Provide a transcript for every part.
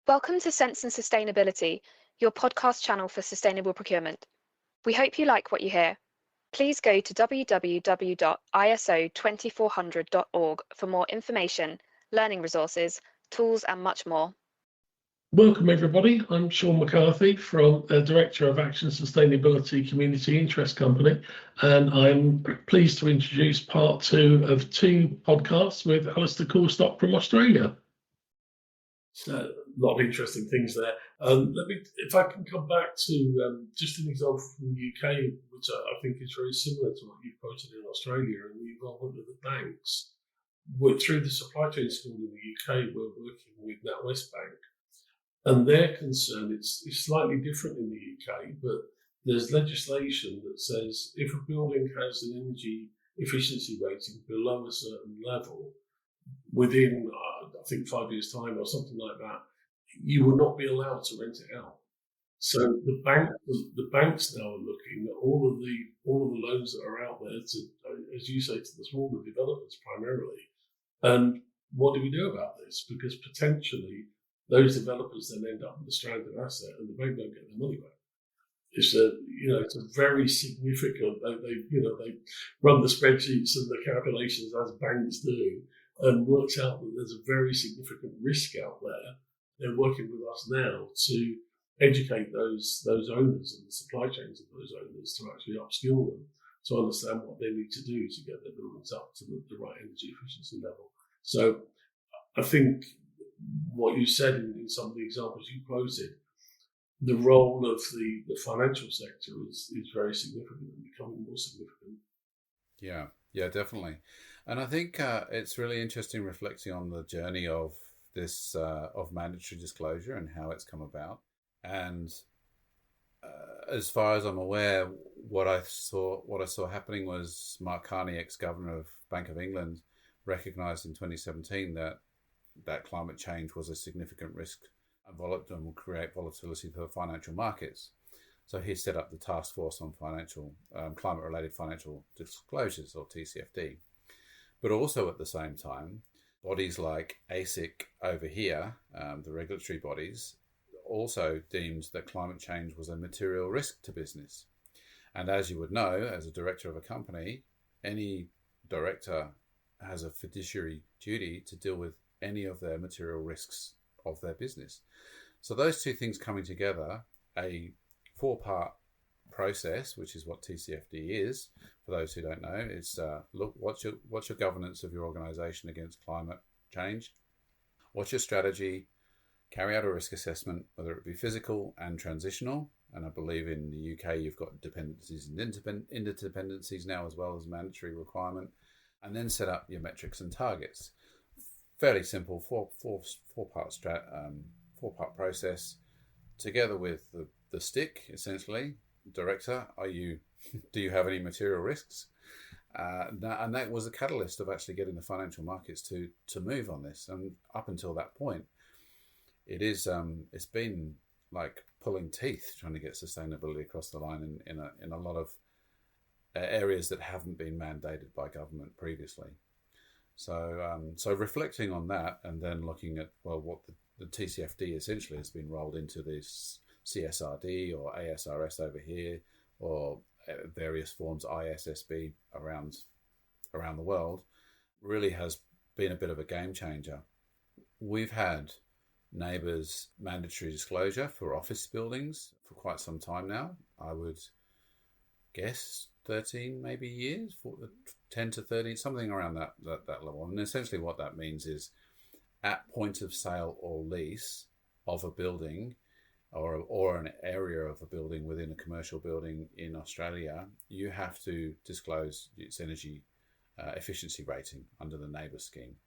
Welcome to Sense and Sustainability, your podcast channel for sustainable procurement. We hope you like what you hear. Please go to www.iso2400.org for more information, learning resources, tools, and much more. Welcome everybody, I'm Sean McCarthy from Director of Action Sustainability Community Interest Company, and I'm pleased to introduce part two of two podcasts with Alastair Coulstock from Australia. So a lot of interesting things there. If I can come back to just an example from the UK, which I think is very similar to what you've quoted in Australia and the involvement of the banks. Through the supply chain school in the UK, we're working with NatWest Bank. And their concern, it's slightly different in the UK, but there's legislation that says if a building has an energy efficiency rating below a certain level, within, I think, 5 years' time or something like that, you will not be allowed to rent it out. So the banks now are looking at all of the loans that are out there to, as you say, to the smaller developers primarily. And what do we do about this? Because potentially those developers then end up with a stranded asset, and the bank don't get their money back. It's a very significant. They run the spreadsheets and the calculations as banks do, and works out that there's a very significant risk out there. They're working with us now to educate those owners and the supply chains of those owners to actually upskill them to understand what they need to do to get their buildings up to the right energy efficiency level. So I think what you said in some of the examples you quoted, the role of the financial sector is very significant and becoming more significant. Yeah, definitely. And I think it's really interesting reflecting on the journey of this of mandatory disclosure and how it's come about. And as far as I'm aware, what I saw happening was Mark Carney, ex-governor of Bank of England, recognised in 2017 that climate change was a significant risk and will create volatility for the financial markets. So he set up the Task Force on Climate-Related Financial Disclosures, or TCFD. But also at the same time, bodies like ASIC over here, the regulatory bodies, also deemed that climate change was a material risk to business. And as you would know, as a director of a company, any director has a fiduciary duty to deal with any of their material risks of their business. So those two things coming together, a 4-part process, which is what TCFD is, for those who don't know, it's look, what's your governance of your organisation against climate change? What's your strategy? Carry out a risk assessment, whether it be physical and transitional. And I believe in the UK you've got dependencies and interdependencies now, as well as mandatory requirement. And then set up your metrics and targets. Fairly simple four-part process, together with the stick, essentially. Director, do you have any material risks? And that was a catalyst of actually getting the financial markets to move on this. And up until that point, it's been like pulling teeth trying to get sustainability across the line in a lot of areas that haven't been mandated by government previously. So reflecting on that, and then looking at what the TCFD essentially has been rolled into this CSRD or ASRS over here, or various forms ISSB around the world, really has been a bit of a game changer. We've had NABERS mandatory disclosure for office buildings for quite some time now. I would guess 13 maybe years, 10 to 13, something around that level. And essentially what that means is at point of sale or lease of a building or an area of a building within a commercial building in Australia, you have to disclose its energy efficiency rating under the NABERS scheme.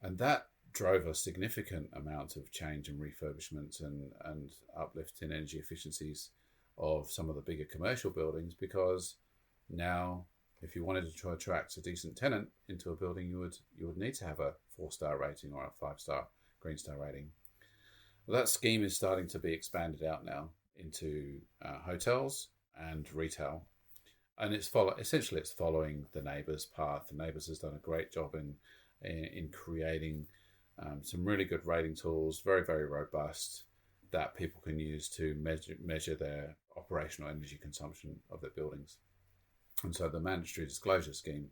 And that drove a significant amount of change and refurbishment and uplift in energy efficiencies of some of the bigger commercial buildings, because now if you wanted to attract a decent tenant into a building, you would need to have a 4-star rating or a 5-star Green Star rating. Well, that scheme is starting to be expanded out now into hotels and retail, and it's following the NABERS path. The NABERS has done a great job in creating Some really good rating tools, very, very robust, that people can use to measure their operational energy consumption of their buildings. And so the mandatory disclosure scheme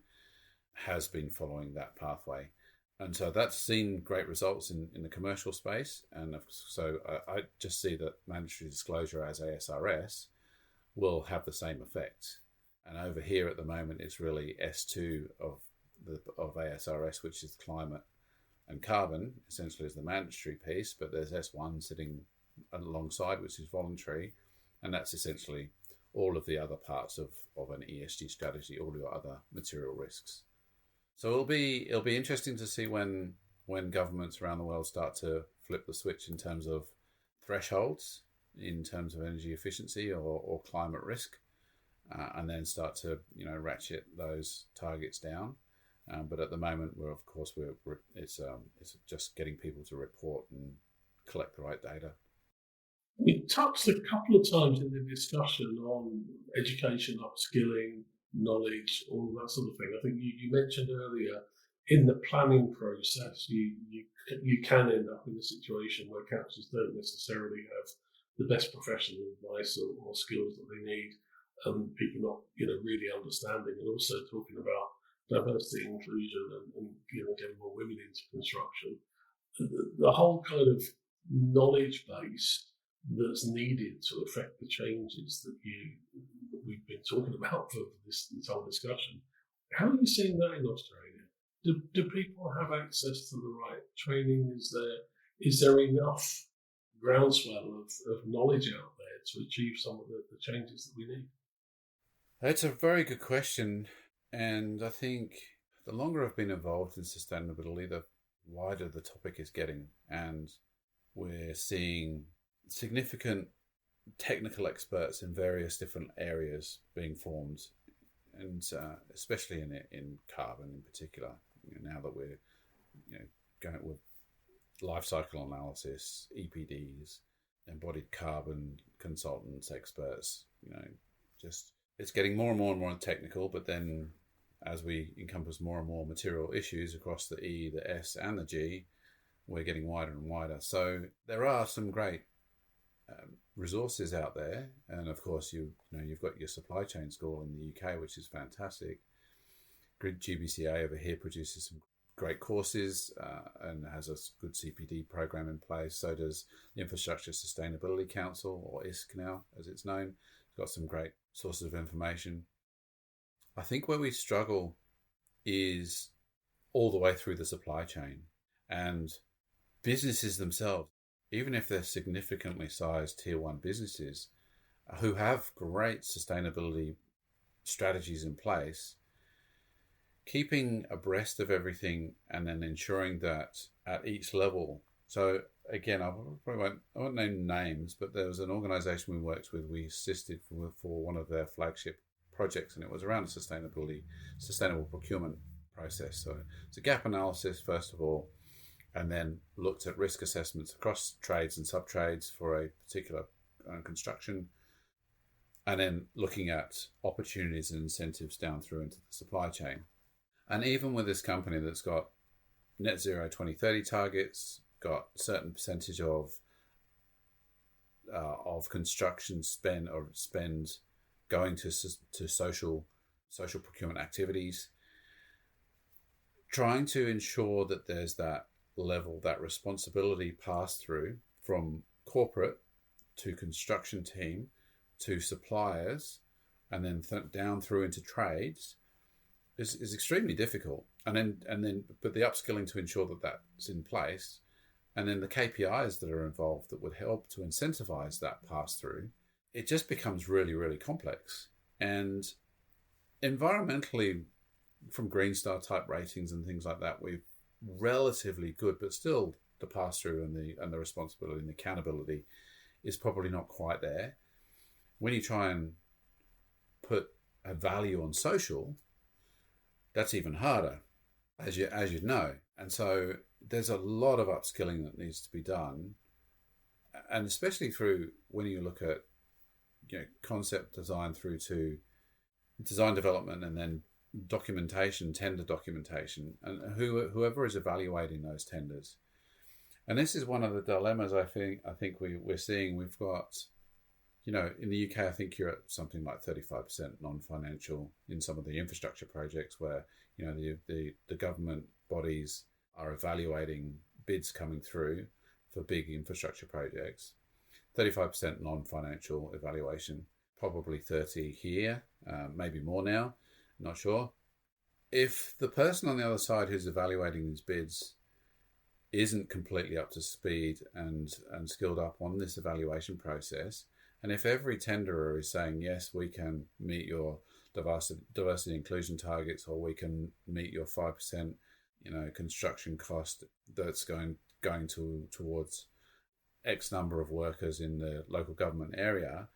has been following that pathway. And so that's seen great results in the commercial space. And so I just see that mandatory disclosure as ASRS will have the same effect. And over here at the moment, it's really S2 of ASRS, which is climate and carbon, essentially is the mandatory piece, but there's S1 sitting alongside, which is voluntary. And that's essentially all of the other parts of an ESG strategy, all your other material risks. So it'll be interesting to see when governments around the world start to flip the switch in terms of thresholds, in terms of energy efficiency or climate risk, and then start to ratchet those targets down. But at the moment, it's just getting people to report and collect the right data. We touched a couple of times in the discussion on education, upskilling, knowledge, all of that sort of thing. I think you mentioned earlier in the planning process, you can end up in a situation where councils don't necessarily have the best professional advice or skills that they need, and people not really understanding, and also talking about diversity, inclusion, and getting more women into construction. The whole kind of knowledge base that's needed to affect the changes that we've been talking about for this whole discussion. How are you seeing that in Australia? Do people have access to the right training? Is there enough groundswell of knowledge out there to achieve some of the changes that we need? That's a very good question. And I think the longer I've been involved in sustainability, the wider the topic is getting. And we're seeing significant technical experts in various different areas being formed, and especially in carbon in particular. Now that we're going with life cycle analysis, EPDs, embodied carbon consultants, experts, just it's getting more and more technical. But then, as we encompass more and more material issues across the E, the S, and the G, we're getting wider and wider. So there are some great resources out there, and of course you've got your supply chain school in the UK, which is fantastic. Grid GBCA over here produces some great courses and has a good CPD program in place. So does the Infrastructure Sustainability Council, or ISC now as it's known. It's got some great sources of information. I think where we struggle is all the way through the supply chain, and businesses themselves, even if they're significantly sized tier one businesses who have great sustainability strategies in place, keeping abreast of everything and then ensuring that at each level. So again, I won't name names, but there was an organisation we worked with. We assisted for one of their flagship projects, and it was around a sustainable procurement process. So it's a gap analysis first of all, and then looked at risk assessments across trades and sub-trades for a particular construction, and then looking at opportunities and incentives down through into the supply chain. And even with this company that's got net zero 2030 targets, got a certain percentage of construction spend going to social procurement activities, trying to ensure that there's that level, that responsibility passed through from corporate to construction team to suppliers, and then down through into trades is extremely difficult. And then but the upskilling to ensure that that's in place, and then the KPIs that are involved that would help to incentivize that pass through, it just becomes really, really complex. And environmentally, from Green Star type ratings and things like that, we're relatively good, but still the pass through and the responsibility and the accountability is probably not quite there. When you try and put a value on social, that's even harder, as you know. And so there's a lot of upskilling that needs to be done, and especially through when you look at concept design through to design development, and then documentation, tender documentation, and whoever is evaluating those tenders, And this is one of the dilemmas I think we're seeing. We've got, in the UK, I think you're at something like 35% non-financial in some of the infrastructure projects where, the government bodies are evaluating bids coming through for big infrastructure projects. 35% non-financial evaluation, probably 30 here, maybe more now, not sure. If the person on the other side who's evaluating these bids isn't completely up to speed and skilled up on this evaluation process, and if every tenderer is saying, yes, we can meet your diversity inclusion targets, or we can meet your 5%, construction cost that's going towards X number of workers in the local government area,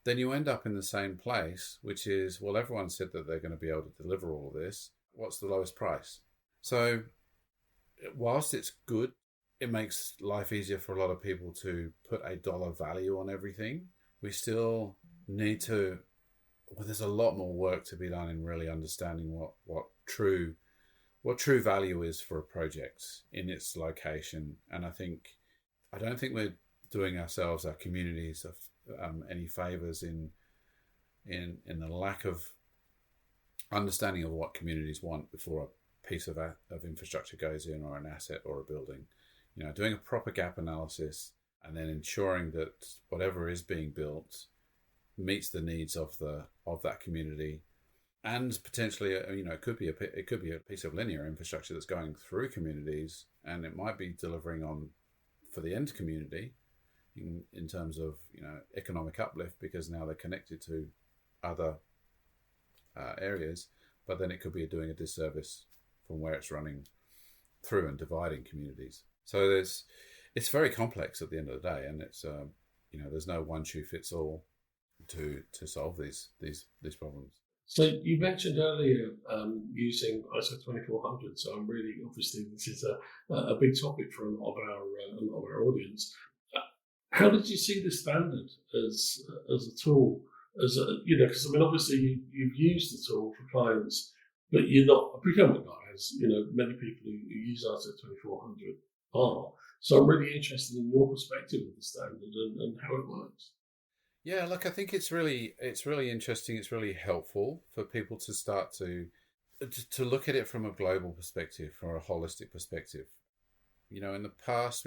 then you end up in the same place, which is, well, everyone said that they're going to be able to deliver all of this. What's the lowest price? So whilst it's good, it makes life easier for a lot of people to put a dollar value on everything. We still need to, there's a lot more work to be done in really understanding what true value is for a project in its location. And I don't think we're doing ourselves, our communities, any favours in the lack of understanding of what communities want before a piece of infrastructure goes in, or an asset or a building. Doing a proper gap analysis and then ensuring that whatever is being built meets the needs of that community, and potentially, it could be a piece of linear infrastructure that's going through communities, and it might be delivering on for the end community in terms of economic uplift, because now they're connected to other areas, but then it could be doing a disservice from where it's running through and dividing communities. So it's very complex at the end of the day, and it's there's no one shoe fits all to solve these problems. So you mentioned earlier using ISO 2400. So I'm really, obviously this is a big topic for a lot of our audience. How did you see the standard as a tool? Because obviously you've used the tool for clients, but you're not a procurement guy, as many people who use ISO 2400 are. So I'm really interested in your perspective of the standard and how it works. Yeah, look, I think it's really interesting. It's really helpful for people to start to look at it from a global perspective, from a holistic perspective. In the past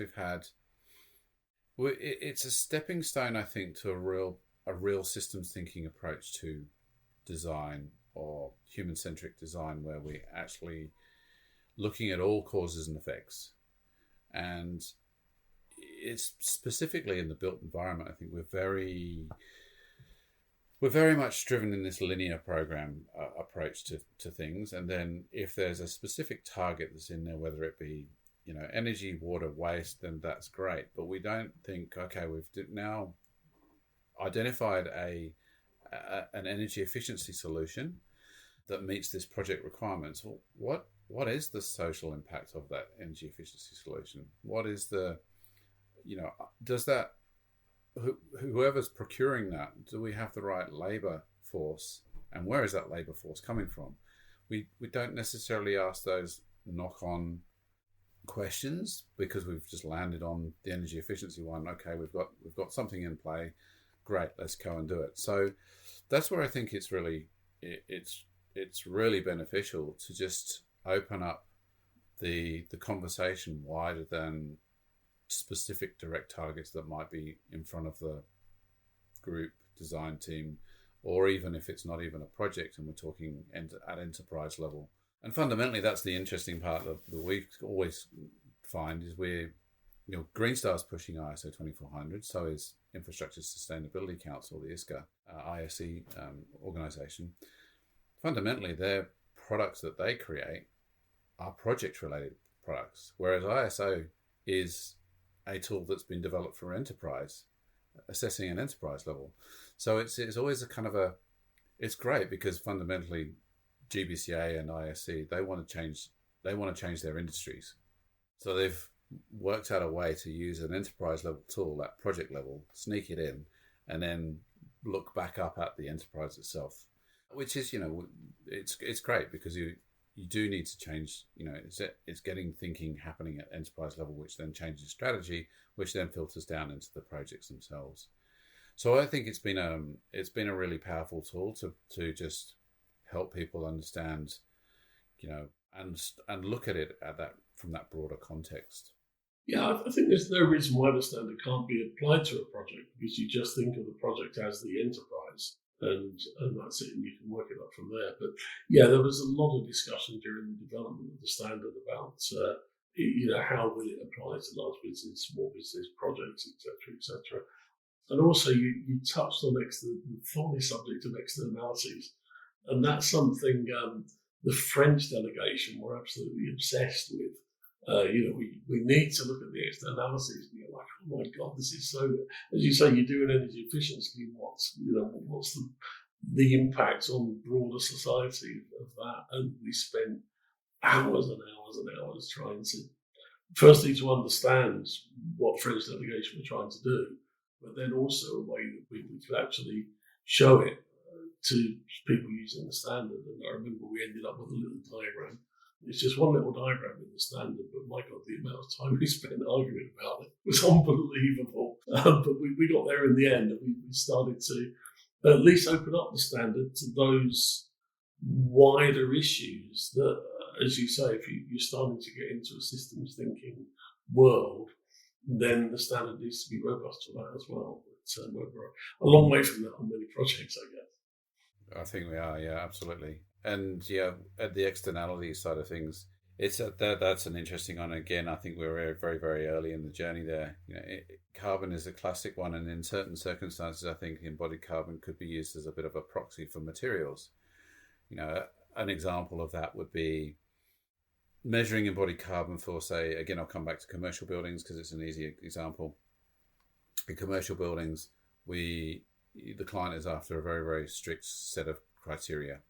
it's a stepping stone, I think, to a real systems thinking approach to design, or human-centric design, where we're actually looking at all causes and effects. And it's specifically in the built environment, I think we're very much driven in this linear program approach to things. And then if there's a specific target that's in there, whether it be energy, water, waste, then that's great. But we don't think, okay, we've now identified an energy efficiency solution that meets this project requirements. Well, what is the social impact of that energy efficiency solution? What is the, does that, whoever's procuring that, do we have the right labour force, and where is that labour force coming from? We don't necessarily ask those knock-on questions because we've just landed on the energy efficiency one. Okay, we've got something in play. Great, let's go and do it. So that's where I think it's really beneficial to just open up the conversation wider than specific direct targets that might be in front of the group design team, or even if it's not even a project and we're talking at enterprise level. And fundamentally, that's the interesting part that we always find is Green Star's pushing ISO 2400, so is Infrastructure Sustainability Council, the ISE organisation. Fundamentally, their products that they create are project-related products, whereas ISO is a tool that's been developed for enterprise, assessing an enterprise level. So it's always it's great because fundamentally GBCA and ISC, they want to change their industries. So they've worked out a way to use an enterprise level tool at project level, sneak it in, and then look back up at the enterprise itself, which is, it's great because you do need to change. It's getting thinking happening at enterprise level, which then changes strategy, which then filters down into the projects themselves. So I think it's been a really powerful tool to just help people understand, and look at it from that broader context. Yeah, I think there's no reason why the standard can't be applied to a project, because you just think of the project as the enterprise, and that's it, and you can work it up from there. But yeah, there was a lot of discussion during the development of the standard about how will it apply to large business, small business projects, etc. And also, you touched on the thorny subject of externalities, and that's something the French delegation were absolutely obsessed with. We need to look at the externalities, and you're like, oh my God, this is so. As you say, you do an energy efficiency. What's the impact on broader society of that? And we spent hours and hours and hours trying to, firstly, to understand what French delegation were trying to do, but then also a way that we could actually show it to people using the standard. And I remember we ended up with a little diagram. It's just one little diagram in the standard, but my God, the amount of time we spent arguing about it was unbelievable. But we got there in the end, and we started to at least open up the standard to those wider issues that, as you say, if you're starting to get into a systems thinking world, then the standard needs to be robust for that as well. But we're a long way from that on many projects, I guess. I think we are, yeah, absolutely. And yeah, at the externality side of things, that's an interesting one. Again, I think we're very, very early in the journey there. Carbon is a classic one, and in certain circumstances, I think embodied carbon could be used as a bit of a proxy for materials. An example of that would be measuring embodied carbon for, say, again, I'll come back to commercial buildings because it's an easy example. In commercial buildings, the client is after a very, very strict set of criteria,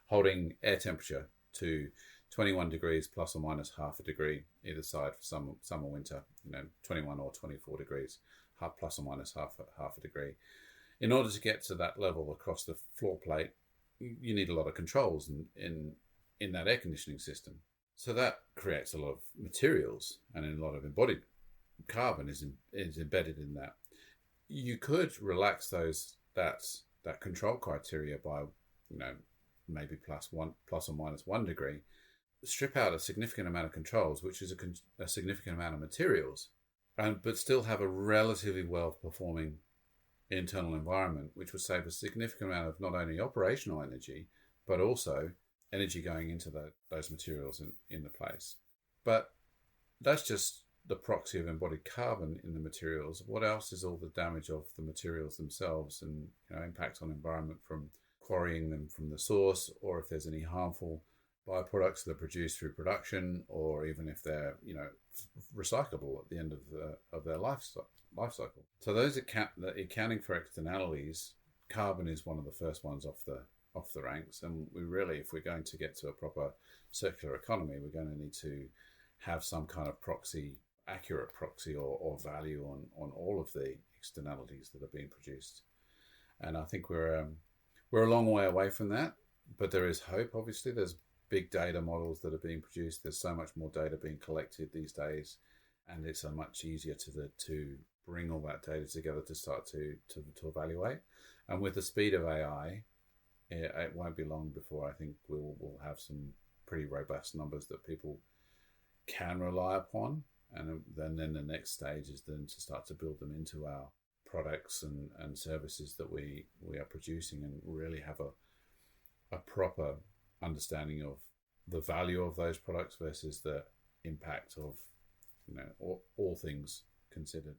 holding air temperature to 21 degrees plus or minus half a degree either side for summer, winter, 21 or 24 degrees, plus or minus half a degree. In order to get to that level across the floor plate, you need a lot of controls in that air conditioning system. So that creates a lot of materials, and a lot of embodied carbon is embedded in that. You could relax that control criteria by maybe plus or minus 1 degree, strip out a significant amount of controls, which is a significant amount of materials, but still have a relatively well-performing internal environment, which would save a significant amount of not only operational energy, but also energy going into those materials in the place. But that's just the proxy of embodied carbon in the materials. What else is all the damage of the materials themselves, and impact on environment from quarrying them from the source, or if there's any harmful byproducts that are produced through production, or even if they're recyclable at the end of their life cycle. So those accounting for externalities, carbon is one of the first ones off the ranks, and we really, if we're going to get to a proper circular economy, we're going to need to have some kind of accurate proxy or value on all of the externalities that are being produced. And I think we're a long way away from that, but there is hope. Obviously, there's big data models that are being produced. There's so much more data being collected these days, and it's so much easier to bring all that data together to start to evaluate. And with the speed of AI, it won't be long before I think we'll have some pretty robust numbers that people can rely upon. And then the next stage is then to start to build them into our products and services that we are producing, and really have a proper understanding of the value of those products versus the impact of all things considered.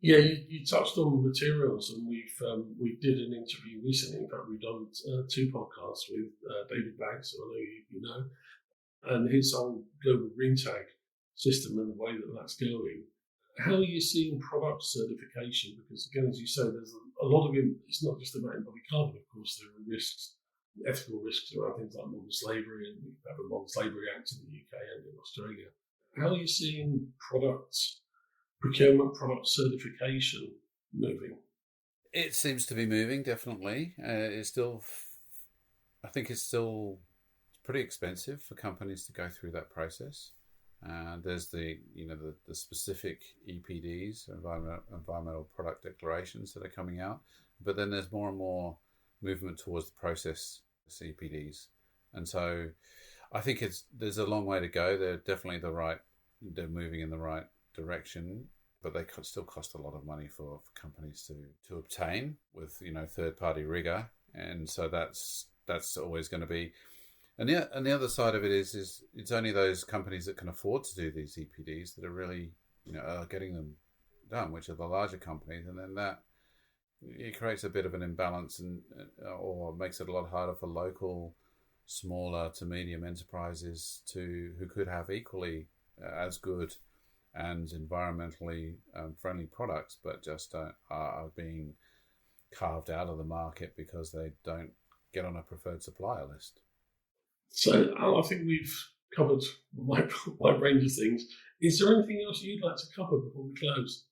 Yeah, you touched on materials, and we did an interview recently. In fact, we've done 2 podcasts with David Banks, who I know you know, and his whole global green tag system and the way that that's going. How are you seeing product certification? Because again, as you say, there's a lot of it. It's not just about embodied carbon. Of course, there are risks, ethical risks around things like modern slavery, and we have a modern slavery act in the UK and in Australia. How are you seeing procurement, product certification moving? It seems to be moving, definitely. I think it's still pretty expensive for companies to go through that process. There's the specific EPDs, environmental product declarations that are coming out, but then there's more and more movement towards the process EPDs, and so I think there's a long way to go. They're moving in the right direction, but they still cost a lot of money for companies to obtain with third party rigor, and so that's always going to be. And the other side of it is it's only those companies that can afford to do these EPDs that are really are getting them done, which are the larger companies, and then that it creates a bit of an imbalance or makes it a lot harder for local, smaller to medium enterprises who could have equally as good and environmentally friendly products, but just are being carved out of the market because they don't get on a preferred supplier list. So I think we've covered a wide range of things. Is there anything else you'd like to cover before we close?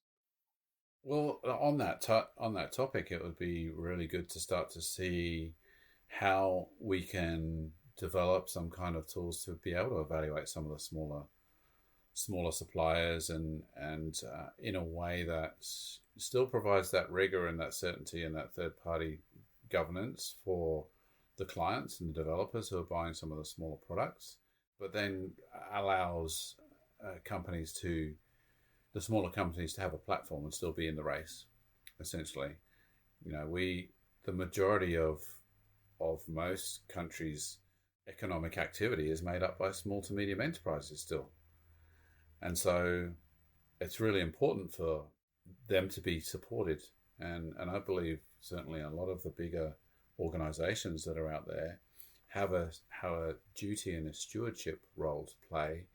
Well, on that topic, it would be really good to start to see how we can develop some kind of tools to be able to evaluate some of the smaller suppliers and in a way that still provides that rigor and that certainty and that third party governance for the clients and the developers who are buying some of the smaller products, but then allows the smaller companies to have a platform and still be in the race. Essentially, the majority of most countries' economic activity is made up by small to medium enterprises still, and so it's really important for them to be supported. And I believe certainly a lot of the bigger organizations that are out there have a duty and a stewardship role to play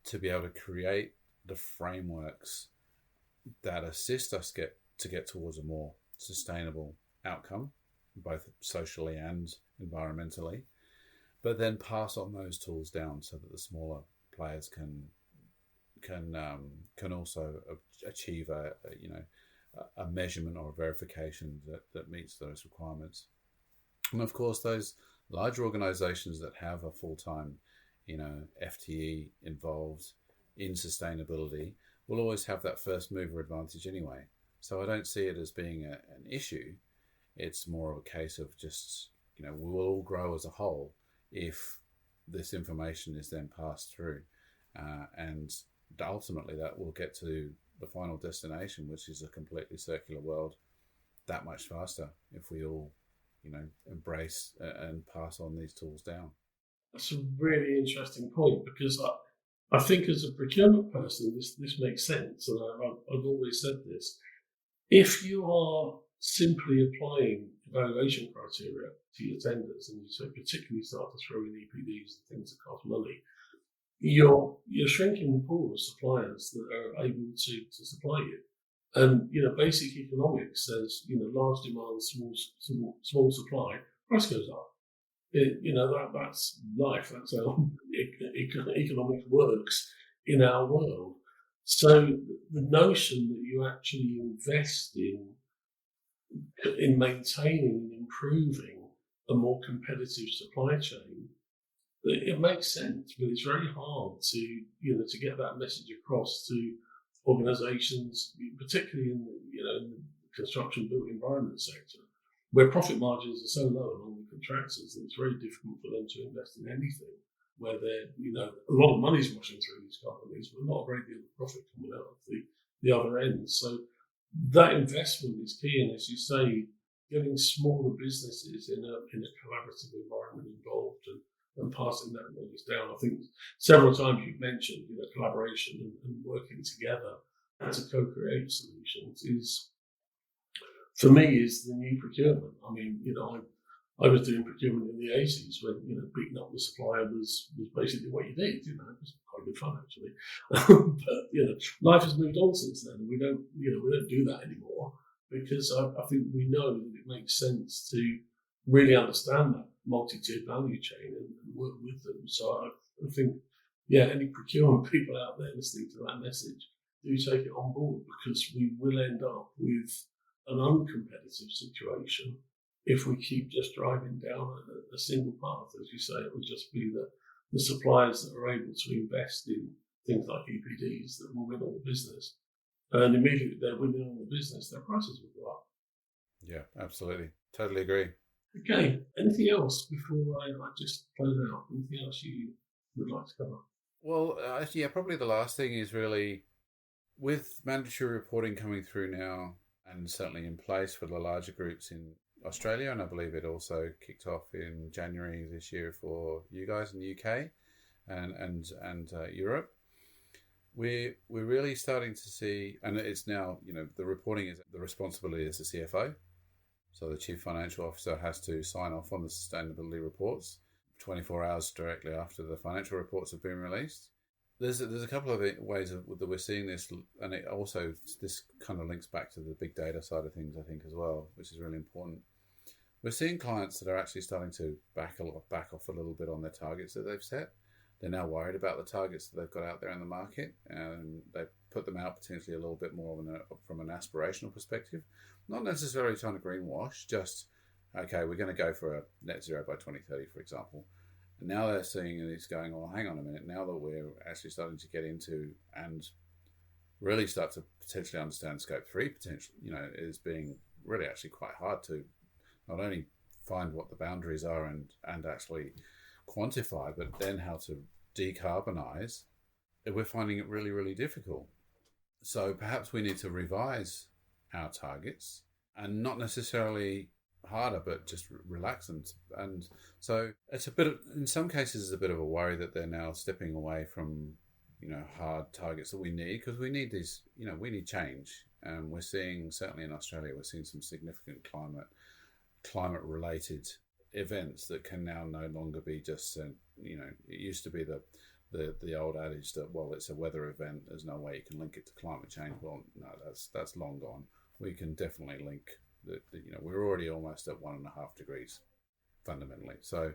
to be able to create the frameworks that assist us to get towards a more sustainable outcome, both socially and environmentally, but then pass on those tools down so that the smaller players can also achieve a measurement or a verification that meets those requirements. And of course, those larger organizations that have a full-time, FTE involved in sustainability will always have that first mover advantage anyway. So I don't see it as being an issue. It's more of a case of just, we will all grow as a whole if this information is then passed through. And ultimately that will get to the final destination, which is a completely circular world, that much faster if we all embrace and pass on these tools down. That's a really interesting point, because I think as a procurement person, this makes sense, and I've always said this. If you are simply applying evaluation criteria to your tenders, and you particularly start to throw in EPDs and things that cost money, you're shrinking the pool of suppliers that are able to supply you. And basic economics says large demand, small supply, price goes up. That's life. That's how economics works in our world. So the notion that you actually invest in maintaining and improving a more competitive supply chain, it makes sense, but it's very hard to get that message across to organisations, particularly in the construction built environment sector, where profit margins are so low among the contractors that it's very difficult for them to invest in anything where they're, a lot of money's washing through these companies, but not a great deal of profit coming out of the other end. So that investment is key, and as you say, getting smaller businesses in a collaborative environment involved and passing that knowledge down. I think several times you've mentioned collaboration and working together to co-create solutions is, for me, is the new procurement. I mean, I was doing procurement in the 80s when beating up the supplier was basically what you did. It was quite good fun actually. But life has moved on since then, and we don't do that anymore, because I think we know that it makes sense to really understand that multi-tiered value chain and work with them. So I think, any procurement people out there listening to that message, do take it on board, because we will end up with an uncompetitive situation if we keep just driving down a single path, as you say, it would just be the suppliers that are able to invest in things like EPDs that will win all the business. And immediately they're winning all the business, their prices will go up. Yeah, absolutely. Totally agree. Okay, anything else before I just close out? Anything else you would like to cover? Well, yeah, probably the last thing is really with mandatory reporting coming through now and certainly in place for the larger groups in Australia, and I believe it also kicked off in January this year for you guys in the UK and Europe. We're really starting to see, and it's now, the reporting is the responsibility is the CFO. So the Chief Financial Officer has to sign off on the sustainability reports 24 hours directly after the financial reports have been released. There's a couple of ways that we're seeing this, and it also, this kind of links back to the big data side of things, I think, as well, which is really important. We're seeing clients that are actually starting to back off a little bit on their targets that they've set. They're now worried about the targets that they've got out there in the market, and they put them out potentially a little bit more from an aspirational perspective. Not necessarily trying to greenwash, just, okay, we're going to go for a net zero by 2030, for example. And now they're seeing and it's going, well, hang on a minute, now that we're actually starting to get into and really start to potentially understand scope 3 potential, is being really actually quite hard to not only find what the boundaries are and actually quantify, but then how to decarbonize. We're finding it really, really difficult. So perhaps we need to revise our targets and not necessarily harder, but just relax them. And so it's in some cases, it's a bit of a worry that they're now stepping away from, hard targets that we need, because we need these, we need change. And we're seeing, certainly in Australia, we're seeing some significant climate related events that can now no longer be just, it used to be the old adage that, well, it's a weather event, there's no way you can link it to climate change. Well, no, that's long gone. We can definitely link we're already almost at 1.5 degrees fundamentally. So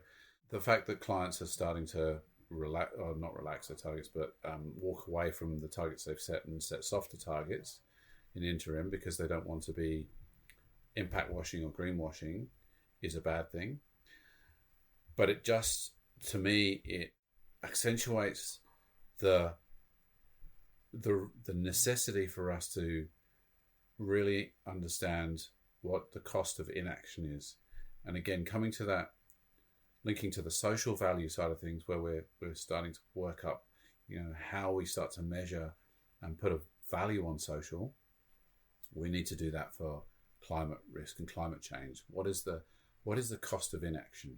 the fact that clients are starting to not relax their targets, but walk away from the targets they've set and set softer targets in interim because they don't want to be impact washing or greenwashing is a bad thing. But it just, to me, it accentuates the necessity for us to really understand what the cost of inaction is. And again, coming to that, linking to the social value side of things, where we're starting to work up, how we start to measure and put a value on social. We need to do that for climate risk and climate change. What is the cost of inaction?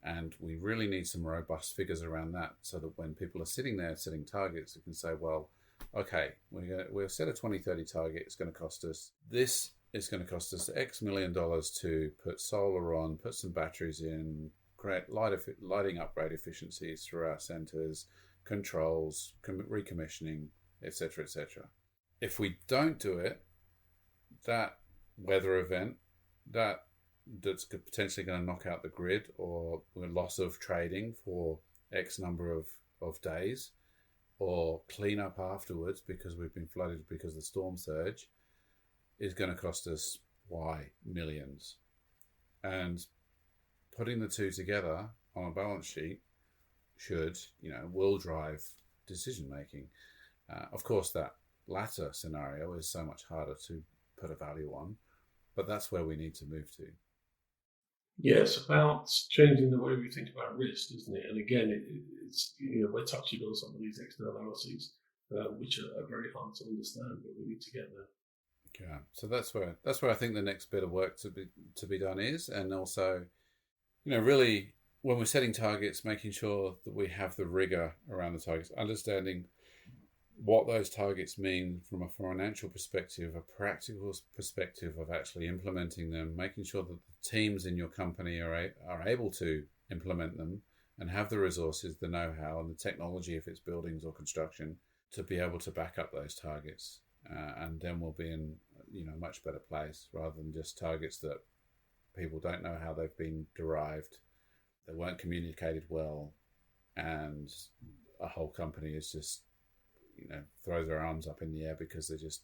And we really need some robust figures around that, so that when people are sitting there setting targets, they can say, well, okay, we'll set a 2030 target. It's going to cost us this. It's going to cost us X $1 million to put solar on, put some batteries in, create lighting upgrade efficiencies through our centres, controls, recommissioning, etc., etc. If we don't do it, that weather event, that's potentially going to knock out the grid, or the loss of trading for X number of days, or clean up afterwards because we've been flooded because of the storm surge, is going to cost us Y millions. And putting the two together on a balance sheet will drive decision making. Of course, that latter scenario is so much harder to put a value on, but that's where we need to move to. Yeah, it's about changing the way we think about risk, isn't it? And again, it's we're touching on some of these externalities, which are very hard to understand, but we need to get there. Yeah, so that's where I think the next bit of work to be done is, and also, really when we're setting targets, making sure that we have the rigor around the targets, understanding what those targets mean from a financial perspective, a practical perspective of actually implementing them, making sure that the teams in your company are able to implement them and have the resources, the know-how, and the technology, if it's buildings or construction, to be able to back up those targets. And then we'll be in a much better place, rather than just targets that people don't know how they've been derived, they weren't communicated well, and a whole company is just throws their arms up in the air because they just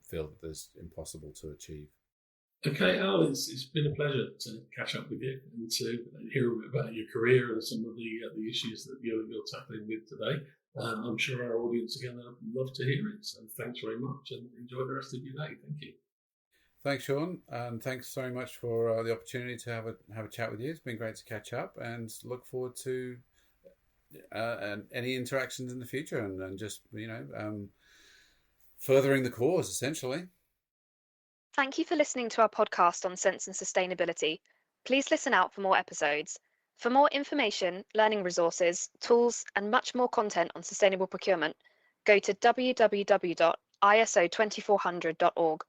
feel that it's impossible to achieve. Okay, Al, it's been a pleasure to catch up with you and to hear a bit about your career and some of the issues that you're tackling with today. I'm sure our audience again would love to hear it. So thanks very much and enjoy the rest of your day. Thank you. Thanks, Sean, and thanks very much for the opportunity to have a chat with you. It's been great to catch up, and look forward to any interactions in the future, and just furthering the cause essentially. Thank you for listening to our podcast on sense and sustainability. Please listen out for more episodes. For more information, learning resources, tools, and much more content on sustainable procurement, go to www.iso2400.org.